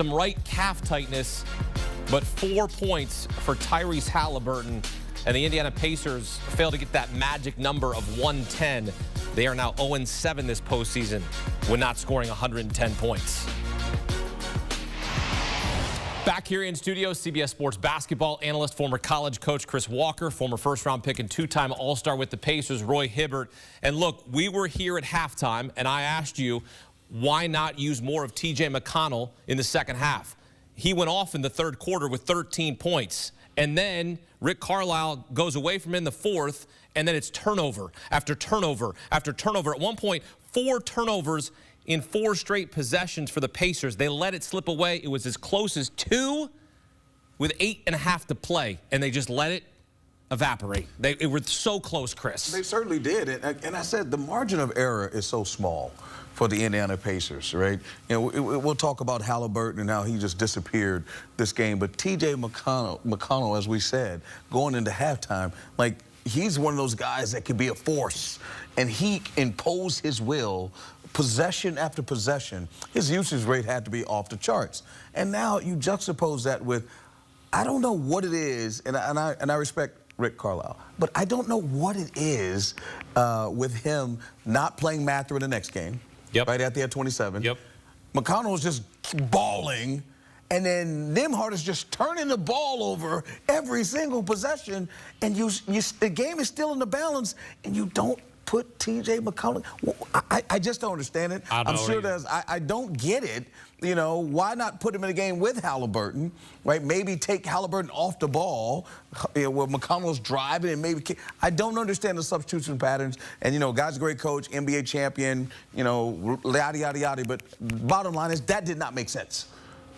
some right calf tightness, but 4 points for Tyrese Haliburton. And the Indiana Pacers failed to get that magic number of 110. They are now 0-7 this postseason when not scoring 110 points. Back here in studio, CBS Sports basketball analyst, former college coach Chris Walker, former first-round pick and two-time All-Star with the Pacers, Roy Hibbert. And look, we were here at halftime, and I asked you, why not use more of T.J. McConnell in the second half? He went off in the third quarter with 13 points. And then Rick Carlisle goes away from him in the fourth, and then it's turnover after turnover after turnover. At one point, 4 turnovers in 4 straight possessions for the Pacers. They let it slip away. It was as close as 2 with 8.5 to play, and they just let it evaporate. It were so close, Chris. They certainly did. And I said the margin of error is so small for the Indiana Pacers, right? You know, we'll talk about Haliburton and how he just disappeared this game, but T.J. McConnell, as we said, going into halftime, like, he's one of those guys that can be a force, and he imposed his will possession after possession. His usage rate had to be off the charts. And now you juxtapose that with, I don't know what it is, and I respect Rick Carlisle, but I don't know what it is with him not playing Mather in the next game. Yep. Right at the 27. Yep. McConnell was just balling, and then Nembhard is just turning the ball over every single possession, and the game is still in the balance, and you don't put T.J. McConnell. I just don't understand it. I'm sure there's. I don't get it. You know, why not put him in a game with Haliburton, right? Maybe take Haliburton off the ball, you know, where McConnell's driving, and maybe I don't understand the substitution patterns. And, you know, guy's a great coach, NBA champion, you know, yada, yada, yada. But bottom line is that did not make sense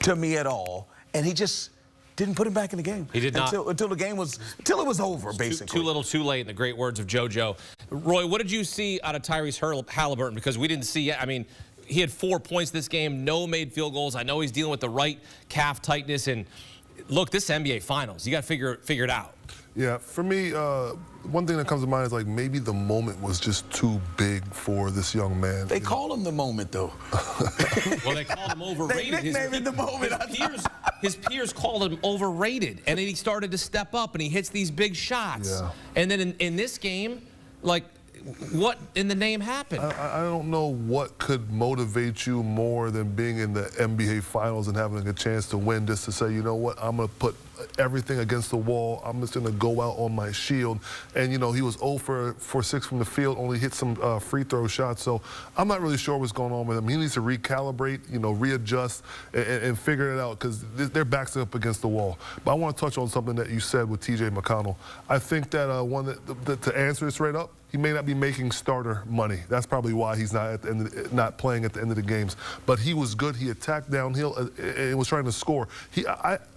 to me at all. And he just didn't put him back in the game. He did not. Until the game was, until it was over, basically. Too little, too late, in the great words of JoJo. Roy, what did you see out of Tyrese Haliburton? Because we didn't see yet. I mean, he had 4 points this game, no made field goals. I know he's dealing with the right calf tightness. And look, this is NBA Finals. You got to figure it out. Yeah, for me, one thing that comes to mind is like maybe the moment was just too big for this young man. They call him the moment, though. Well, they called him overrated. They nicknamed him the moment. His peers called him overrated, and then he started to step up, and he hits these big shots. Yeah. And then in this game, like, what in the name happened? I don't know what could motivate you more than being in the NBA Finals and having a chance to win, just to say, you know what, I'm going to put everything against the wall. I'm just going to go out on my shield. And, you know, he was 0 for 6 from the field, only hit some free throw shots. So I'm not really sure what's going on with him. He needs to recalibrate, you know, readjust, and figure it out, because their backs up against the wall. But I want to touch on something that you said with T.J. McConnell. I think that to answer this right up, he may not be making starter money. That's probably why he's not at the end not playing at the end of the games. But he was good. He attacked downhill and was trying to score.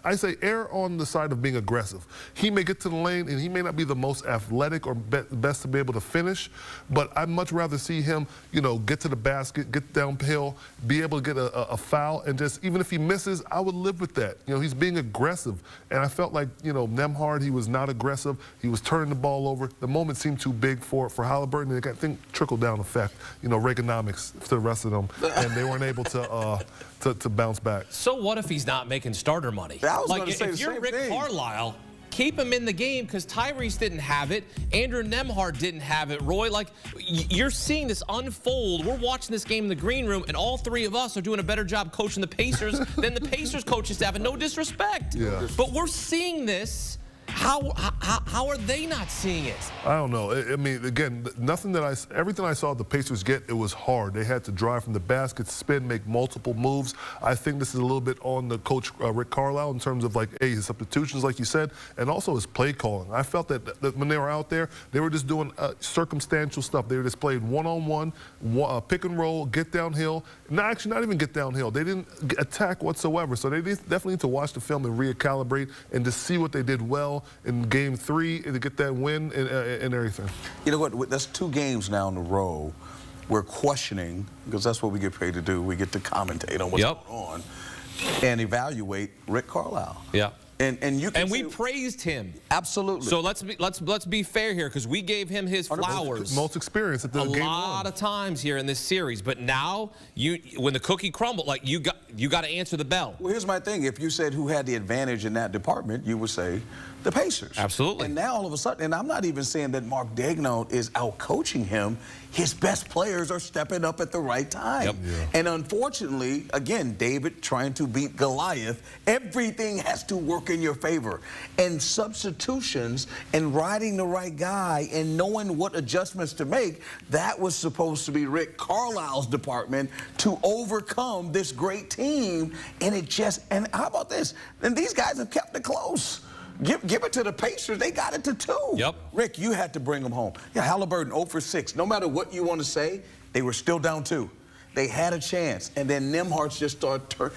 I say err on the side of being aggressive. He may get to the lane, and he may not be the most athletic or best to be able to finish, but I'd much rather see him, you know, get to the basket, get downhill, be able to get a foul, and just, even if he misses, I would live with that. You know, he's being aggressive. And I felt like, you know, Nembhard, he was not aggressive. He was turning the ball over. The moment seemed too big for Haliburton, and I think trickle-down effect, you know, Reaganomics to the rest of them, and they weren't able to bounce back. So what if he's not making starter money? Like, if you're Rick Carlisle, keep him in the game, because Tyrese didn't have it. Andrew Nembhard didn't have it. Roy, like, you're seeing this unfold. We're watching this game in the green room, and all 3 of us are doing a better job coaching the Pacers than the Pacers coaching staff, and no disrespect. Yeah. But we're seeing this. How are they not seeing it? I don't know. I mean, again, everything I saw the Pacers get, it was hard. They had to drive from the basket, spin, make multiple moves. I think this is a little bit on the coach, Rick Carlisle, in terms of, like, his substitutions, like you said, and also his play calling. I felt that when they were out there, they were just doing circumstantial stuff. They were just playing one-on-one, pick and roll, get downhill. Actually, not even get downhill. They didn't attack whatsoever. So they definitely need to watch the film and recalibrate and to see what they did well in Game 3 to get that win and everything. You know what? That's 2 games now in a row. We're questioning, because that's what we get paid to do. We get to commentate on what's going on and evaluate Rick Carlisle. Yeah. And you can and we praised him. Absolutely. So let's be fair here, because we gave him his flowers. Most experience at the game a lot of times here in this series, but now when the cookie crumbled, like you got to answer the bell. Well, here's my thing: if you said who had the advantage in that department, you would say the Pacers. Absolutely. And now all of a sudden, and I'm not even saying that Mark Daigneault is out coaching him. His best players are stepping up at the right time. Yep. Yeah. And unfortunately, again, David trying to beat Goliath, everything has to work in your favor. And substitutions and riding the right guy and knowing what adjustments to make, that was supposed to be Rick Carlisle's department to overcome this great team. And and how about this? And these guys have kept it close. Give it to the Pacers. They got it to 2. Yep. Like, you had to bring them home. Yeah, Haliburton 0 for 6. No matter what you want to say, they were still down 2. They had a chance, and then Nembhard just started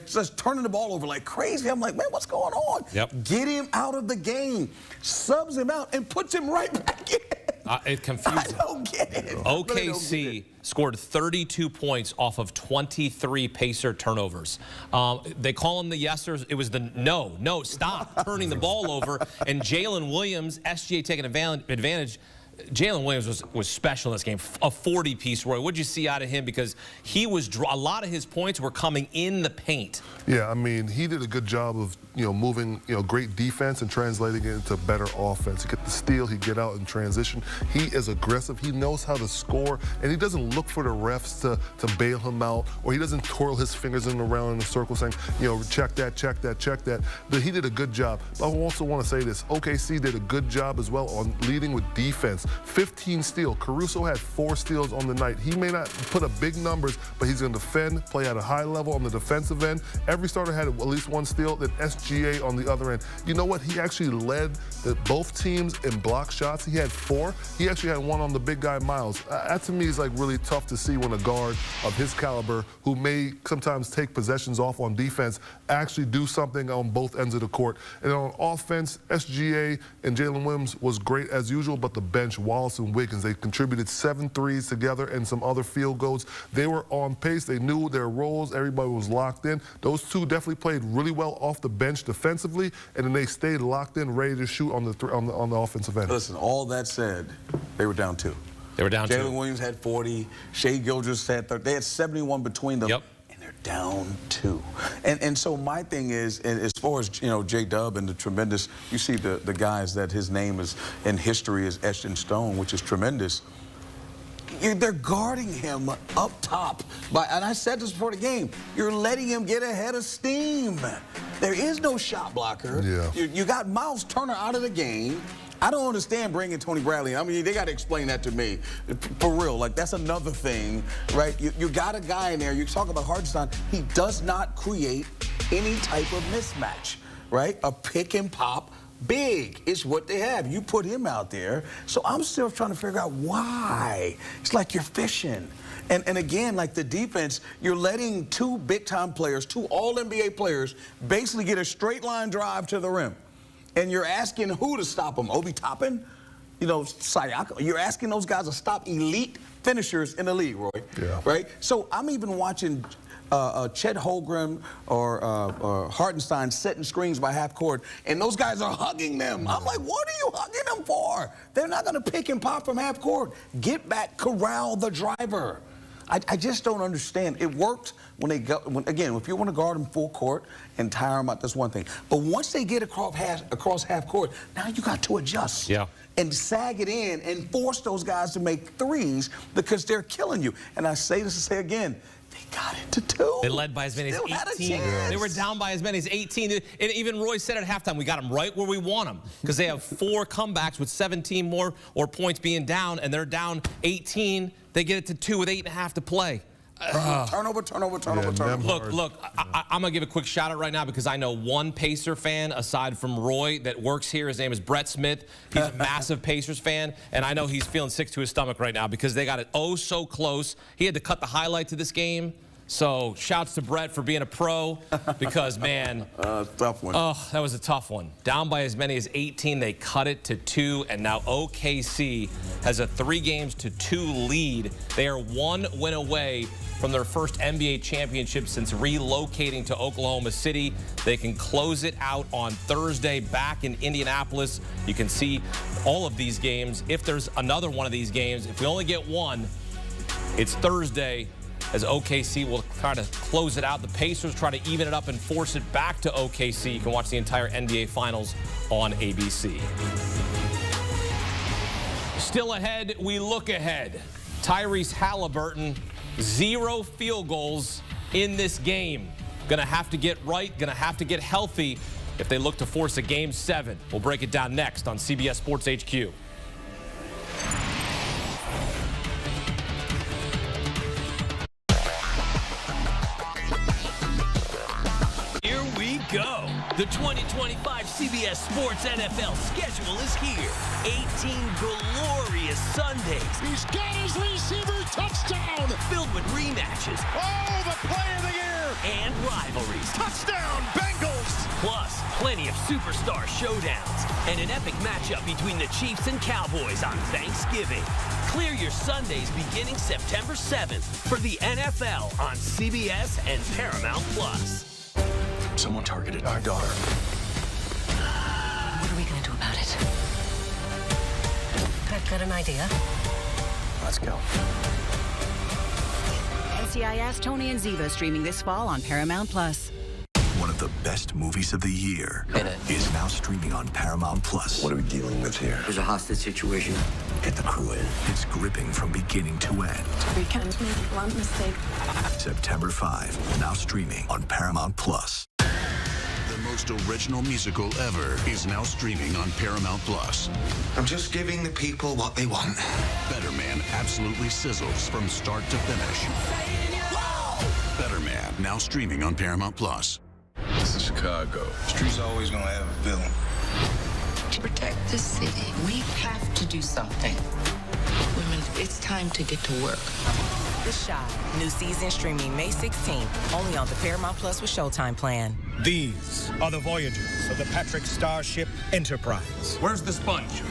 just turning the ball over like crazy. I'm like, man, what's going on? Yep. Get him out of the game, subs him out, and puts him right back in. It confused I don't get it. OKC scored 32 points off of 23 Pacer turnovers. They call them the yesers. It was the no, stop turning the ball over. And Jalen Williams, SGA taking advantage. Jalen Williams was special in this game, a 40-piece, Roy. What did you see out of him? Because he was a lot of his points were coming in the paint. Yeah, I mean, he did a good job of, moving, great defense and translating it into better offense. He get the steal, he get out in transition. He is aggressive. He knows how to score, and he doesn't look for the refs to bail him out, or he doesn't twirl his fingers around in a circle saying, check that, check that, check that. But he did a good job. I also want to say this. OKC did a good job as well on leading with defense. 15 steals. Caruso had 4 steals on the night. He may not put up big numbers, but he's going to defend, play at a high level on the defensive end. Every starter had at least 1 steal, then SGA on the other end. You know what? He actually led both teams in block shots. He had 4. He actually had 1 on the big guy, Miles. That to me is like really tough to see when a guard of his caliber, who may sometimes take possessions off on defense, actually do something on both ends of the court. And on offense, SGA and Jalen Williams was great as usual, but the bench, Wallace and Wiggins, they contributed 7 threes together and some other field goals. They were on pace. They knew their roles. Everybody was locked in. Those 2 definitely played really well off the bench defensively, and then they stayed locked in, ready to shoot on the offensive end. Listen, all that said, they were down 2. They were down 2. Jalen Williams had 40. Shai Gilgeous had 30. They had 71 between them. Yep. Down 2. And so my thing is, as far as, J-Dub and the tremendous, you see the guys that his name is in history is etched in stone, which is tremendous. They're guarding him up top. And I said this before the game, you're letting him get ahead of steam. There is no shot blocker. Yeah. You got Miles Turner out of the game. I don't understand bringing Tony Bradley. I mean, they got to explain that to me. For real, like, that's another thing, right? You got a guy in there. You talk about Hartenstein. He does not create any type of mismatch, right? A pick and pop big is what they have. You put him out there. So I'm still trying to figure out why. It's like you're fishing. And again, like the defense, you're letting 2 big-time players, 2 all-NBA players, basically get a straight-line drive to the rim. And you're asking who to stop them? Obi Toppin? Siakam. You're asking those guys to stop elite finishers in the league, Roy. Yeah. Right? So I'm even watching Chet Holmgren or Hartenstein setting screens by half court, and those guys are hugging them. I'm like, what are you hugging them for? They're not going to pick and pop from half court. Get back, corral the driver. I just don't understand. It worked when they go, again, if you want to guard them full court and tire them out, that's one thing. But once they get across half court, now you got to adjust. Yeah. And sag it in and force those guys to make threes because they're killing you. And I say this to say again, they got it to 2. They led by as many as 18. They were down by as many as 18. And even Roy said at halftime, we got them right where we want them because they have 4 comebacks with 17 more points being down, and they're down 18. They get it to 2 with 8.5 to play. Turnover. Look, I'm going to give a quick shout out right now because I know one Pacer fan aside from Roy that works here. His name is Brett Smith. He's a massive Pacers fan, and I know he's feeling sick to his stomach right now because they got it oh so close. He had to cut the highlights of this game. So shouts to Brett for being a pro because, man. Tough one. Oh, that was a tough one. Down by as many as 18. They cut it to 2, and now OKC has a 3-2 lead. They are 1 win away from their first NBA championship since relocating to Oklahoma City. They can close it out on Thursday back in Indianapolis. You can see all of these games. If there's another one of these games, if we only get one, it's Thursday, as OKC will try to close it out. The Pacers try to even it up and force it back to OKC. You can watch the entire NBA Finals on ABC. Still ahead, we look ahead. Tyrese Haliburton, 0 field goals in this game. Gonna have to get right, gonna have to get healthy if they look to force a Game 7. We'll break it down next on CBS Sports HQ. Go. The 2025 CBS Sports NFL schedule is here. 18 glorious Sundays. He's got his receiver touchdown. Filled with rematches. Oh, the play of the year. And rivalries. Touchdown, Bengals. Plus, plenty of superstar showdowns. And an epic matchup between the Chiefs and Cowboys on Thanksgiving. Clear your Sundays beginning September 7th for the NFL on CBS and Paramount Plus. Someone targeted our daughter. What are we going to do about it? I've got an idea. Let's go. NCIS, Tony and Ziva streaming this fall on Paramount Plus. One of the best movies of the year In it. is now streaming on Paramount Plus. What are we dealing with here? There's a hostage situation. Get the crew in. It's gripping from beginning to end. We can't make one mistake. September 5, now streaming on Paramount Plus. The most original musical ever is now streaming on Paramount Plus. I'm just giving the people what they want. Better Man absolutely sizzles from start to finish. Whoa! Better Man now streaming on Paramount Plus. This is Chicago. Streets always gonna have a villain. To protect this city, we have to do something. Women, it's time to get to work. The Shot, new season streaming May 16th, only on the Paramount Plus with Showtime plan. These are the voyages of the Patrick Starship Enterprise. Where's the sponge?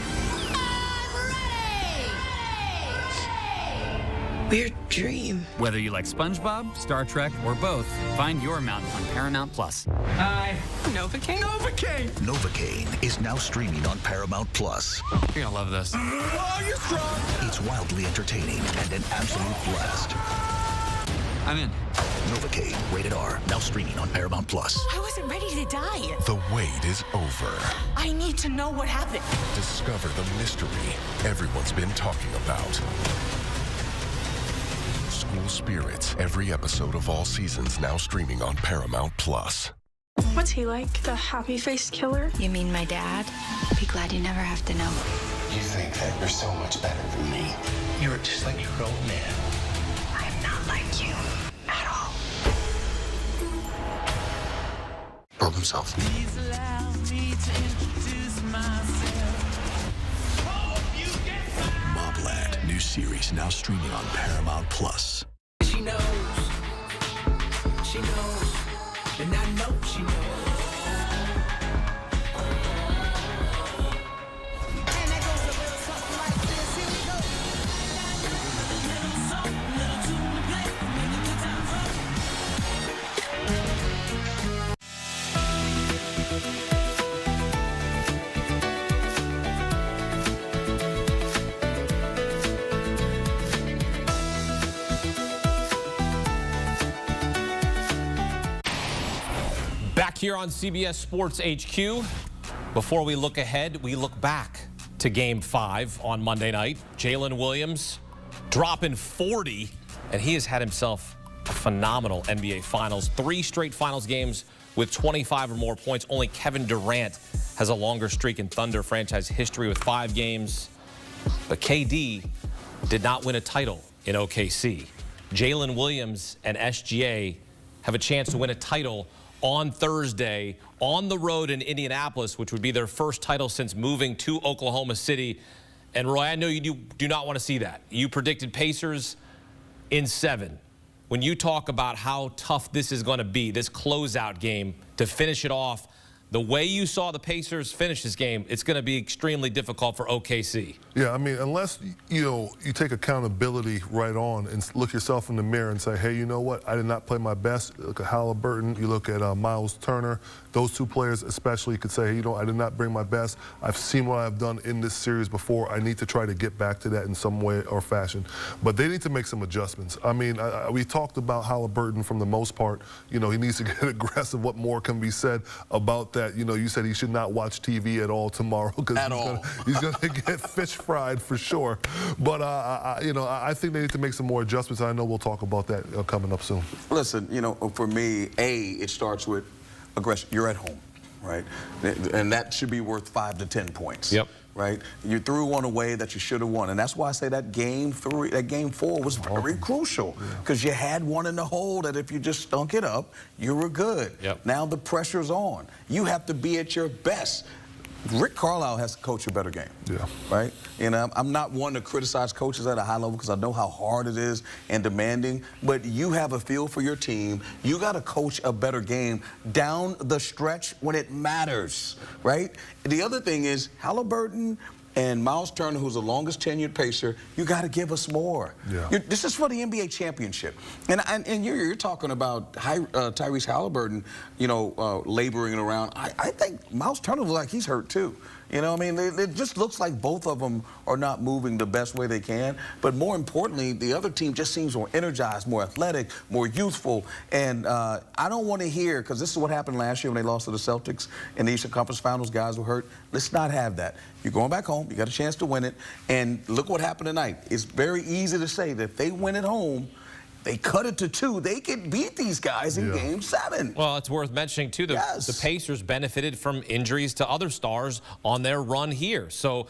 We're dream. Whether you like SpongeBob, Star Trek, or both, find your mountain on Paramount Plus. Hi. Novocaine? Novocaine! Novocaine is now streaming on Paramount Plus. You're gonna love this. Oh, you're strong! It's wildly entertaining and an absolute blast. I'm in. Novocaine, rated R, now streaming on Paramount Plus. I wasn't ready to die. The wait is over. I need to know what happened. Discover the mystery everyone's been talking about. School Spirits, every episode of all seasons now streaming on Paramount Plus. What's he like? The happy-faced killer? You mean my dad? Be glad you never have to know. You think that you're so much better than me. You're just like your old man. I'm not like you at all. Problem solved. Please allow me to introduce myself. Mobland, new series now streaming on Paramount Plus. She knows, and I know she knows. And that goes a little something like this. Here we go. Back here on CBS Sports HQ. Before we look ahead, we look back to Game 5 on Monday night. Jalen Williams dropping 40, and he has had himself a phenomenal NBA Finals. 3 straight Finals games with 25 or more points. Only Kevin Durant has a longer streak in Thunder franchise history with 5 games. But KD did not win a title in OKC. Jalen Williams and SGA have a chance to win a title on Thursday on the road in Indianapolis, which would be their first title since moving to Oklahoma City. And Roy, I know you do not want to see that. You predicted Pacers in 7. When you talk about how tough this is going to be, this closeout game to finish it off, the way you saw the Pacers finish this game, it's going to be extremely difficult for OKC. Yeah, I mean, unless, you take accountability right on and look yourself in the mirror and say, hey, you know what? I did not play my best. You look at Haliburton, you look at Miles Turner. Those two players especially, you could say, hey, I did not bring my best. I've seen what I've done in this series before. I need to try to get back to that in some way or fashion. But they need to make some adjustments. I mean, we talked about Haliburton for the most part. He needs to get aggressive. What more can be said about that? You said he should not watch TV at all tomorrow because he's going to get fish fried for sure. But, I think they need to make some more adjustments. I know we'll talk about that coming up soon. Listen, for me, it starts with aggression. You're at home, right? And that should be worth 5 to 10 points. Yep. Right? You threw one away that you should have won. And that's why I say that game 4 was very crucial. Because you had one in the hole that if you just stunk it up, you were good. Yep. Now the pressure's on. You have to be at your best. Rick Carlisle has to coach a better game. Yeah. Right? I'm not one to criticize coaches at a high level because I know how hard it is and demanding, but you have a feel for your team. You got to coach a better game down the stretch when it matters, right? The other thing is Haliburton and Miles Turner, who's the longest tenured Pacer, you got to give us more. Yeah. This is for the NBA championship. And you're talking about Tyrese Haliburton, laboring around. I think Miles Turner looks like he's hurt too. It just looks like both of them are not moving the best way they can. But more importantly, the other team just seems more energized, more athletic, more youthful. And I don't want to hear, because this is what happened last year when they lost to the Celtics in the Eastern Conference Finals, guys were hurt. Let's not have that. You're going back home. You got a chance to win it. And look what happened tonight. It's very easy to say that if they win at home, they cut it to 2. They could beat these guys in Game 7. Well, it's worth mentioning, too, the Pacers benefited from injuries to other stars on their run here. So,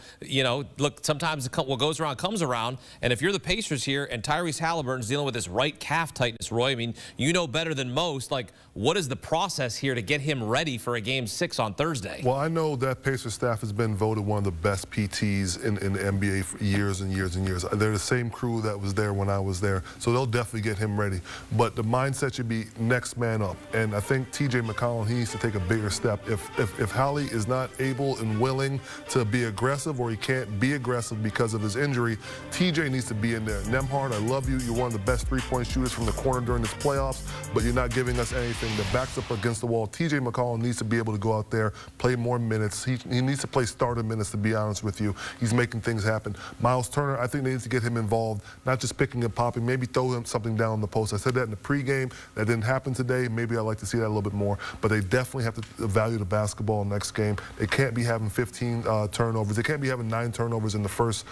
look, sometimes what goes around comes around. And if you're the Pacers here and Tyrese Haliburton's dealing with this right calf tightness, Roy, I mean, you know better than most, like, what is the process here to get him ready for a Game 6 on Thursday? Well, I know that Pacers staff has been voted one of the best PTs in the NBA for years and years and years. They're the same crew that was there when I was there. So they'll definitely get him ready. But the mindset should be next man up. And I think TJ McCollum, he needs to take a bigger step. If Hallie is not able and willing to be aggressive, or he can't be aggressive because of his injury, TJ needs to be in there. Nembhard, I love you. You're one of the best three-point shooters from the corner during this playoffs, but you're not giving us anything that backs up against the wall. TJ McCollum needs to be able to go out there, play more minutes. He needs to play starter minutes, to be honest with you. He's making things happen. Miles Turner, I think they need to get him involved, not just picking and popping, maybe throw him something down the post. I said that in the pregame. That didn't happen today. Maybe I'd like to see that a little bit more. But they definitely have to value the basketball next game. They can't be having 15 turnovers. They can't be having 9 turnovers in the first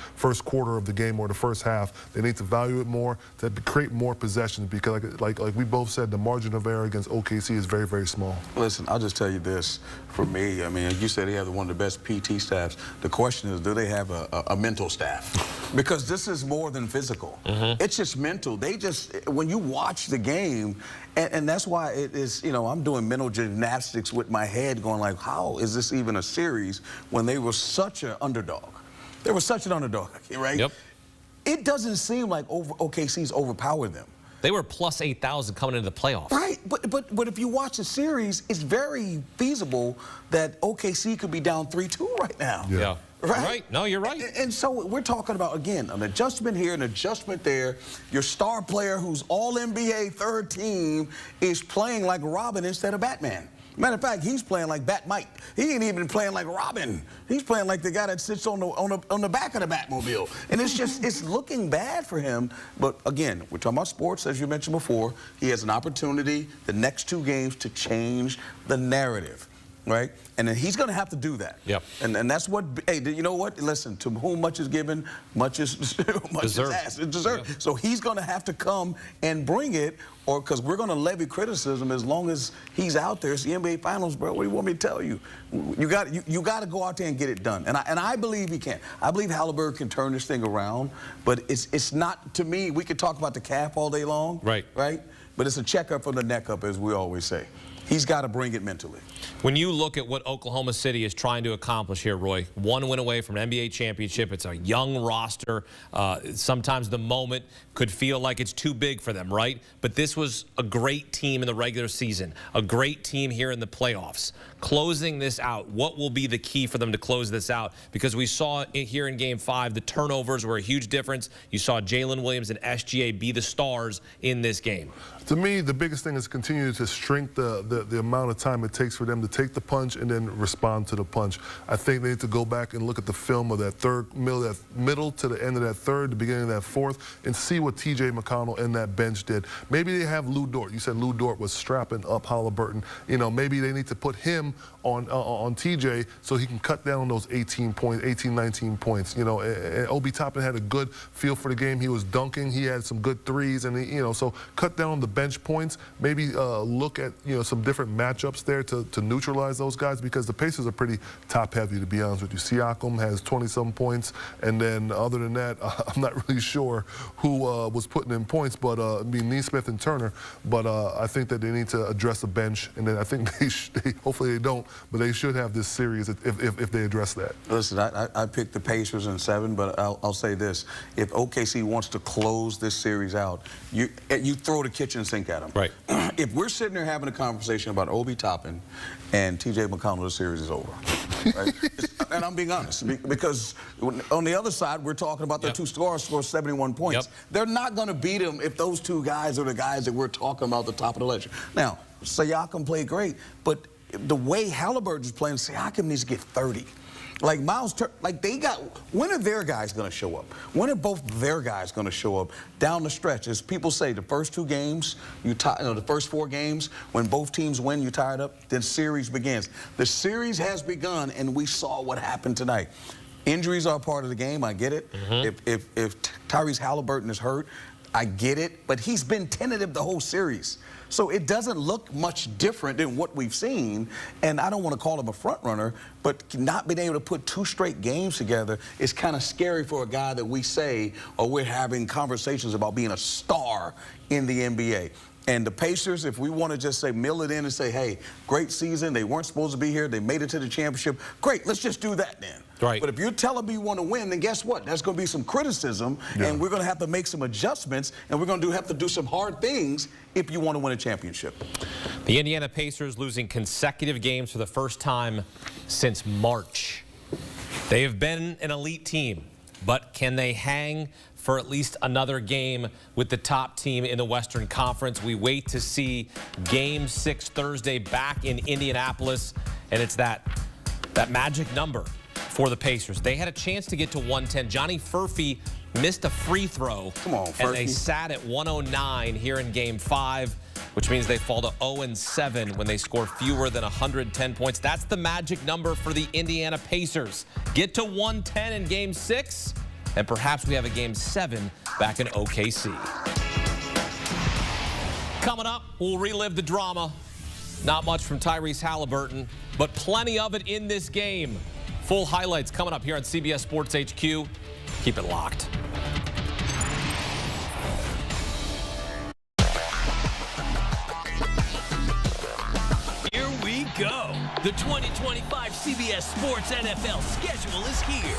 quarter of the game or the first half. They need to value it more, to create more possessions, because like we both said, the margin of error against OKC is very, very small. Listen, I'll just tell you this. For me, I mean, you said they have one of the best PT staffs. The question is, do they have a mental staff? Because this is more than physical. It's just mental. They just, when you watch the game, and that's why it is, I'm doing mental gymnastics with my head going like, how is this even a series when they were such an underdog? They were such an underdog, right? Yep. It doesn't seem like OKC's overpowered them. They were plus 8,000 coming into the playoffs. Right, but if you watch the series, it's very feasible that OKC could be down 3-2 right now. Yeah. Right? No, you're right. And so we're talking about, again, an adjustment here, an adjustment there. Your star player who's all-NBA third team is playing like Robin instead of Batman. Matter of fact, he's playing like Bat-Mike. He ain't even playing like Robin. He's playing like the guy that sits on the back of the Batmobile. And it's looking bad for him. But again, we're talking about sports, as you mentioned before. He has an opportunity the next 2 games to change the narrative. Right? And then he's going to have to do that. Yep. And that's what, hey, you know what? Listen, to whom much is given, much is asked. It's deserved. Yep. So he's going to have to come and bring it, or because we're going to levy criticism as long as he's out there. It's the NBA Finals, bro. What do you want me to tell you? You got to go out there and get it done. And I believe he can. I believe Haliburton can turn this thing around. But it's not, to me, we could talk about the calf all day long. Right. Right? But it's a checkup from the neck up, as we always say. He's got to bring it mentally. When you look at what Oklahoma City is trying to accomplish here, Roy, one win away from an NBA championship. It's a young roster. Sometimes the moment could feel like it's too big for them, right? But this was a great team in the regular season, a great team here in the playoffs. Closing this out, what will be the key for them to close this out? Because we saw it here in Game 5, the turnovers were a huge difference. You saw Jalen Williams and SGA be the stars in this game. To me, the biggest thing is continue to shrink the amount of time it takes for them to take the punch and then respond to the punch. I think they need to go back and look at the film of that middle to the end of that third, the beginning of that fourth, and see what T.J. McConnell and that bench did. Maybe they have Lou Dort. You said Lou Dort was strapping up Haliburton. You know, maybe they need to put him on T.J. so he can cut down on those 18, 19 points. You know, and Obi Toppin had a good feel for the game. He was dunking. He had some good threes, and he, you know, so cut down on the bench points. Maybe look at, you know, some different matchups there to neutralize those guys, because the Pacers are pretty top heavy, to be honest with you. Siakam has 20-some points, and then other than that, I'm not really sure who was putting in points, but I mean, Nesmith and Turner. But I think that they need to address the bench, and then I think they hopefully they don't, but they should have this series if they address that. Listen, I picked the Pacers in 7, but I'll say this: if OKC wants to close this series out, you throw the kitchen sink at them. Right. If we're sitting there having a conversation about Obi Toppin and T.J. McConnell, the series is over. Right? And I'm being honest, because on the other side, we're talking about the two scorers score 71 points. Yep. They're not going to beat them if those two guys are the guys that we're talking about at the top of the ledger. Now, Siakam played great, but the way Haliburton's playing, Siakam needs to get 30. Like when are their guys going to show up? When are both their guys going to show up down the stretch? As people say, the first 2 games, the first 4 games, when both teams win, you tie it up, then series begins. The series has begun, and we saw what happened tonight. Injuries are a part of the game, I get it. If Tyrese Haliburton is hurt, I get it, but he's been tentative the whole series. So it doesn't look much different than what we've seen, and I don't want to call him a front runner, but not being able to put 2 straight games together is kind of scary for a guy that we say, or we're having conversations about being a star in the NBA. And the Pacers, if we want to just say, mill it in and say, hey, great season, they weren't supposed to be here, they made it to the championship, great, let's just do that then. Right. But if you're telling me you want to win, then guess what? There's going to be some criticism, and we're going to have to make some adjustments, and we're going to have to do some hard things if you want to win a championship. The Indiana Pacers losing consecutive games for the first time since March. They have been an elite team, but can they hang for at least another game with the top team in the Western Conference? We wait to see Game 6 Thursday back in Indianapolis, and it's that magic number for the Pacers. They had a chance to get to 110. Johnny Furphy missed a free throw. Come on, Furphy. And they sat at 109 here in Game 5, which means they fall to 0-7 when they score fewer than 110 points. That's the magic number for the Indiana Pacers. Get to 110 in Game 6, and perhaps we have a Game 7 back in OKC. Coming up, we'll relive the drama. Not much from Tyrese Haliburton, but plenty of it in this game. Full highlights coming up here on CBS Sports HQ. Keep it locked. Here we go. The 2025 CBS Sports NFL schedule is here.